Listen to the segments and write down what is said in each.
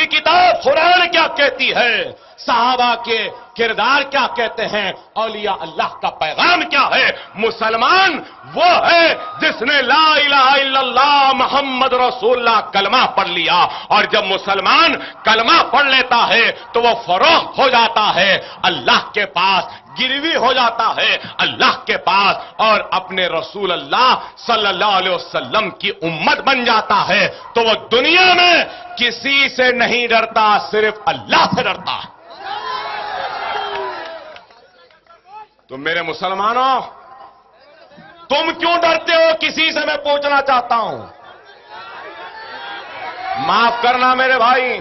کی کتاب قرآن کیا کہتی ہے، صحابہ کے کردار کیا کہتے ہیں، اولیاء اللہ کا پیغام کیا ہے۔ مسلمان وہ ہے جس نے لا الہ الا اللہ محمد رسول اللہ کلمہ پڑھ لیا، اور جب مسلمان کلمہ پڑھ لیتا ہے تو وہ فروخت ہو جاتا ہے اللہ کے پاس، گروی ہو جاتا ہے اللہ کے پاس، اور اپنے رسول اللہ صلی اللہ علیہ وسلم کی امت بن جاتا ہے، تو وہ دنیا میں کسی سے نہیں ڈرتا، صرف اللہ سے ڈرتا ہے۔ تو میرے مسلمانوں، تم کیوں ڈرتے ہو کسی سے، میں پوچھنا چاہتا ہوں۔ معاف کرنا میرے بھائی،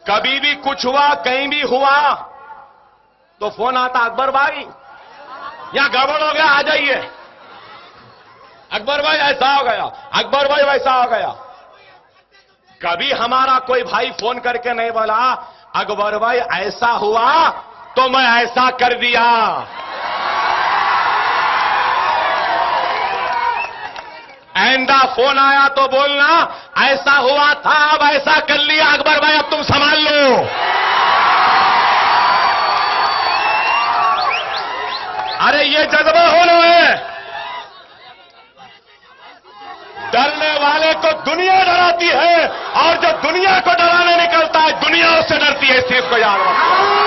کبھی بھی کچھ ہوا، کہیں بھی ہوا تو فون آتا، اکبر بھائی یا گڑبڑ ہو گیا آ جائیے، اکبر بھائی ایسا ہو گیا، اکبر بھائی ویسا ہو گیا۔ کبھی ہمارا کوئی بھائی فون کر کے نہیں بولا اکبر بھائی ایسا ہوا تو میں ایسا کر دیا۔ آئندہ فون آیا تو بولنا ایسا ہوا تھا، اب ایسا کر لیا، اکبر بھائی اب تم سنبھال لو۔ ارے یہ جذبہ ہونا ہے۔ ڈرنے والے کو دنیا ڈراتی ہے، اور جو دنیا کو ڈرانے نکلتا ہے دنیا اس سے ڈرتی ہے، اس چیز کو یاد رکھو۔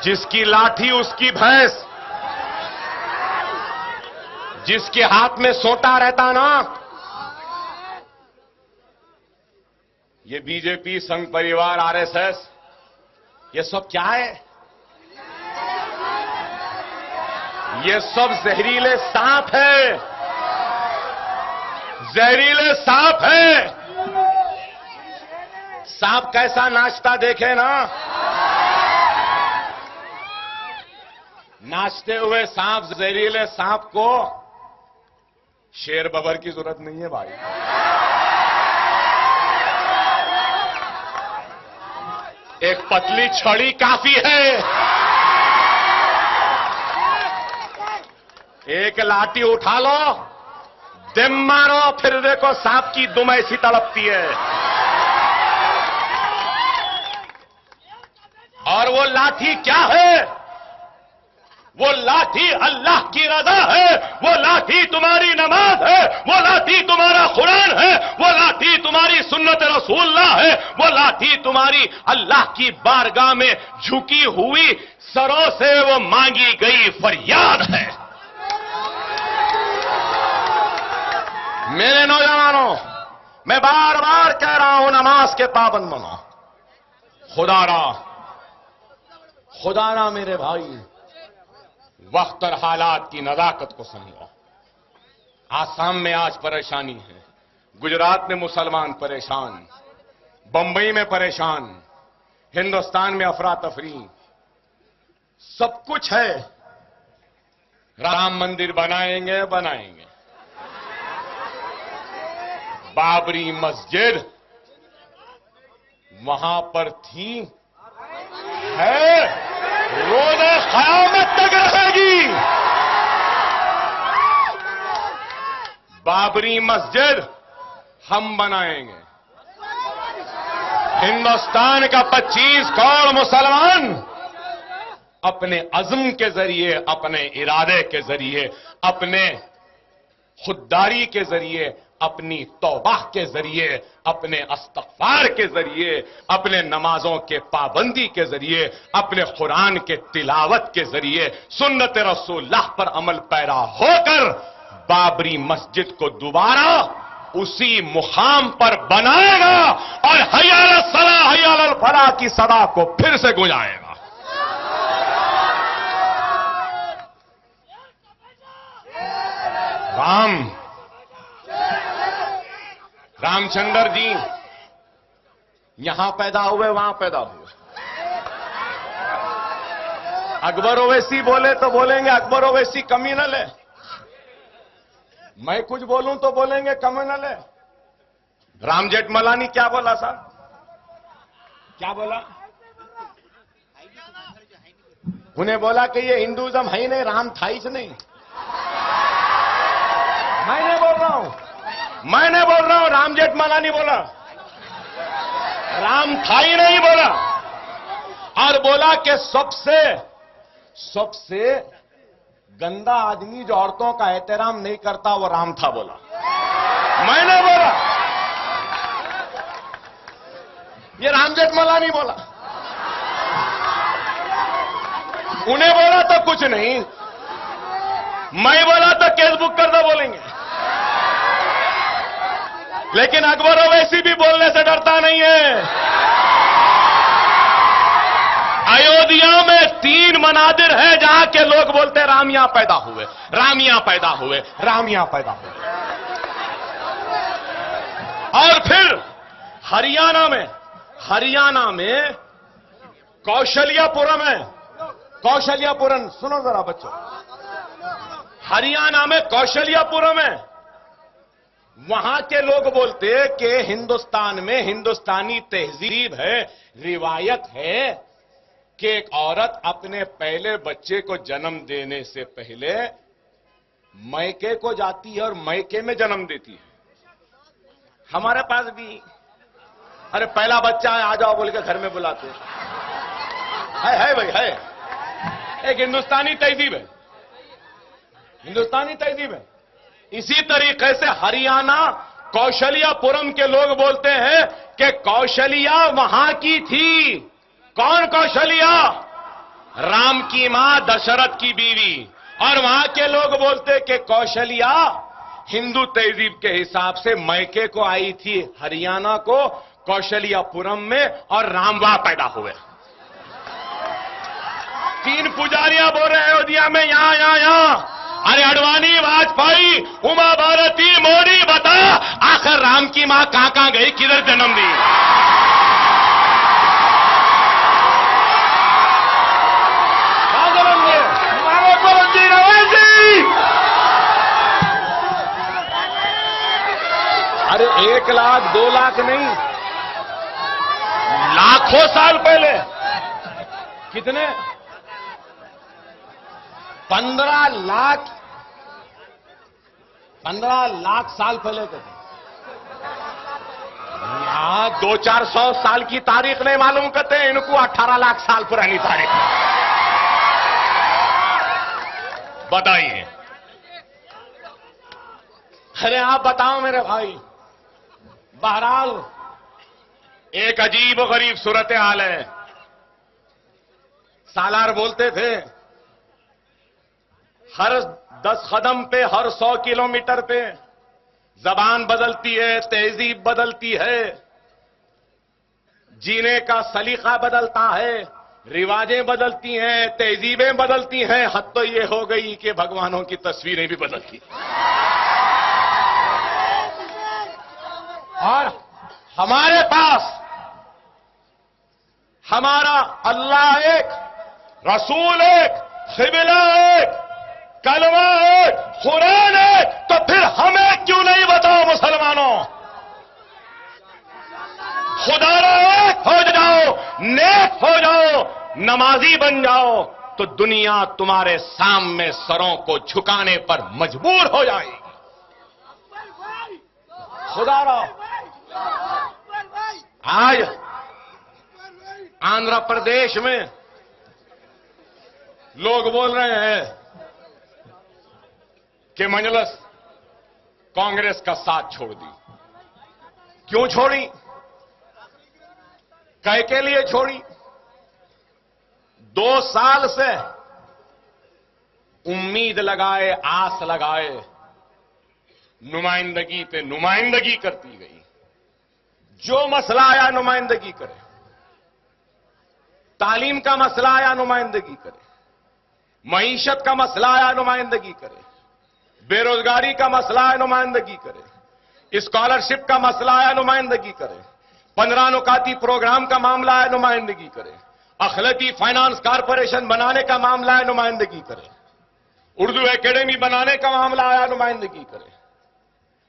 جس کی لاٹھی اس کی بھینس، جس کے ہاتھ میں سوٹا رہتا نا، یہ بی جے پی، سنگھ پریوار، آر ایس ایس، یہ سب کیا ہے؟ یہ سب زہریلے سانپ ہے، زہریلے سانپ ہے۔ سانپ کیسا ناچتا دیکھے نا، ناچتے ہوئے سانپ، زہریلے سانپ کو شیر ببر کی ضرورت نہیں ہے بھائی۔ ایک پتلی چھڑی کافی ہے، ایک لاٹھی اٹھا لو، دم مارو، پھر دیکھو سانپ کی دم ایسی تڑپتی ہے۔ اور وہ لاٹھی کیا ہے؟ وہ لاٹھی اللہ کی رضا ہے، وہ لاٹھی تمہاری نماز ہے، وہ لاٹھی تمہارا قرآن ہے، وہ لاٹھی تمہاری سنت رسول اللہ ہے، وہ لاٹھی تمہاری اللہ کی بارگاہ میں جھکی ہوئی سروں سے وہ مانگی گئی فریاد ہے۔ میرے نوجوانوں، میں بار بار کہہ رہا ہوں، نماز کے پابند بنو۔ خدا را میرے بھائی، وقت اور حالات کی نزاکت کو سمجھو۔ آسام میں آج پریشانی ہے، گجرات میں مسلمان پریشان، بمبئی میں پریشان، ہندوستان میں افراتفری، سب کچھ ہے۔ رام مندر بنائیں گے، بابری مسجد وہاں پر تھی، ہے، روز قیامت تک رہے گی۔ بابری مسجد ہم بنائیں گے۔ ہندوستان کا 25 کروڑ مسلمان اپنے عزم کے ذریعے، اپنے ارادے کے ذریعے، اپنے خودداری کے ذریعے، اپنی توبہ کے ذریعے، اپنے استغفار کے ذریعے، اپنے نمازوں کے پابندی کے ذریعے، اپنے قرآن کے تلاوت کے ذریعے، سنت رسول اللہ پر عمل پیرا ہو کر بابری مسجد کو دوبارہ اسی مقام پر بنائے گا، اور حی علی الصلاح، حی علی الفلاح کی صدا کو پھر سے گنجائے گا۔ رام چندر جی یہاں پیدا ہوئے، وہاں پیدا ہوئے۔ اکبر اویسی بولے تو بولیں گے اکبر اویسی کمیونل ہے، میں کچھ بولوں تو بولیں گے کمیونل ہے۔ رام جیٹھ ملانی کیا بولا صاحب؟ کیا بولا؟ انہیں بولا کہ یہ ہندوازم ہے ہی نہیں، رام تھا ہی نہیں۔ میں نے بول رہا ہوں رام جیٹھ مالا نہیں بولا، رام تھا ہی نہیں بولا، اور بولا کہ سب سے گندا آدمی جو عورتوں کا احترام نہیں کرتا وہ رام تھا بولا، میں نے بولا، یہ رام جیٹھ مالا نہیں بولا، انہیں بولا تو کچھ نہیں، میں بولا تو کیس بک کر دو بولیں گے، لیکن اکبر اویسی بھی بولنے سے ڈرتا نہیں ہے۔ ایودھیا میں 3 منادر ہیں جہاں کے لوگ بولتے ہیں رام یہاں پیدا ہوئے، رام یہاں پیدا ہوئے، رام یہاں پیدا ہوئے۔ اور پھر ہریانہ میں کوشلیہ پورم ہے، کوشلیہ پورم سنو ذرا بچوں، ہریانہ میں کوشلیہ پورم ہے، وہاں کے لوگ بولتے کہ ہندوستان میں ہندوستانی تہذیب ہے، روایت ہے کہ ایک عورت اپنے پہلے بچے کو جنم دینے سے پہلے میکے کو جاتی ہے اور میکے میں جنم دیتی ہے۔ ہمارے پاس بھی ارے پہلا بچہ ہے آ جاؤ بول کے گھر میں بلاتے ہے بھائی، ہے ایک ہندوستانی تہذیب ہے، ہندوستانی تہذیب ہے۔ اسی طریقے سے ہریانہ کوشلیہ پورم کے لوگ بولتے ہیں کہ کوشلیہ وہاں کی تھی۔ کون کوشلیہ؟ رام کی ماں دشرتھ کی بیوی، اور وہاں کے لوگ بولتے کہ کوشلیہ ہندو تہذیب کے حساب سے میکے کو آئی تھی ہریانہ کو کوشلیہ پورم میں، اور رام وہاں پیدا ہوئے۔ 3 پجاریاں بول رہے ہیں ایودھیا میں یہاں۔ ارے اڈوانی، واجپئی، اما بھارتی، مودی، بتا آخر رام کی ماں کہاں گئی، کدھر جنم دی؟ ارے 1 لاکھ 2 لاکھ نہیں، لاکھوں سال پہلے۔ کتنے؟ 15 لاکھ سال پہلے کے تھے۔ یہاں 200-400 سال کی تاریخ نہیں معلوم کرتے، ان کو 18 لاکھ سال پرانی تاریخ بتائیے۔ ارے آپ بتاؤ میرے بھائی، بہرحال ایک عجیب و غریب صورتحال ہے۔ سالار بولتے تھے ہر 10 قدم پہ، ہر 100 کلومیٹر پہ زبان بدلتی ہے، تہذیب بدلتی ہے، جینے کا سلیقہ بدلتا ہے، رواجیں بدلتی ہیں، تہذیبیں بدلتی ہیں، حد تو یہ ہو گئی کہ بھگوانوں کی تصویریں بھی بدلتی ہیں۔ اور ہمارے پاس ہمارا اللہ ایک، رسول ایک، قبلہ ایک، کلمہ ایک، قرآن ایک، تو پھر ہمیں کیوں نہیں بتاؤ مسلمانوں؟ خدا را ایک ہو جاؤ، نیک ہو جاؤ، نمازی بن جاؤ، تو دنیا تمہارے سامنے سروں کو جھکانے پر مجبور ہو جائے گی۔ خدا را آج آندھرا پردیش میں لوگ بول رہے ہیں کہ مجلس کانگریس کا ساتھ چھوڑ دی۔ کیوں چھوڑی؟ کہے کے لیے چھوڑی؟ 2 سال سے امید لگائے، آس لگائے، نمائندگی پہ نمائندگی کرتی گئی، جو مسئلہ آیا نمائندگی کرے، تعلیم کا مسئلہ آیا نمائندگی کرے، معیشت کا مسئلہ آیا نمائندگی کرے، بے روزگاری کا مسئلہ آیا نمائندگی کرے، اسکالرشپ کا مسئلہ آیا نمائندگی کرے، 15 نکاتی پروگرام کا معاملہ آیا نمائندگی کرے، اخلاقی فائنانس کارپوریشن بنانے کا معاملہ آیا نمائندگی کرے، اردو اکیڈمی بنانے کا معاملہ آیا نمائندگی کرے،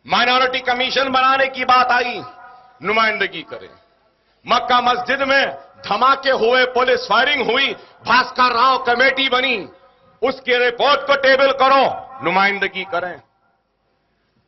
مائنورٹی کمیشن بنانے کی بات آئی نمائندگی کرے، مکہ مسجد میں دھماکے ہوئے، پولیس فائرنگ ہوئی، بھاسکر راؤ کمیٹی بنی، اس کی رپورٹ کو ٹیبل کرو، نمائندگی کریں۔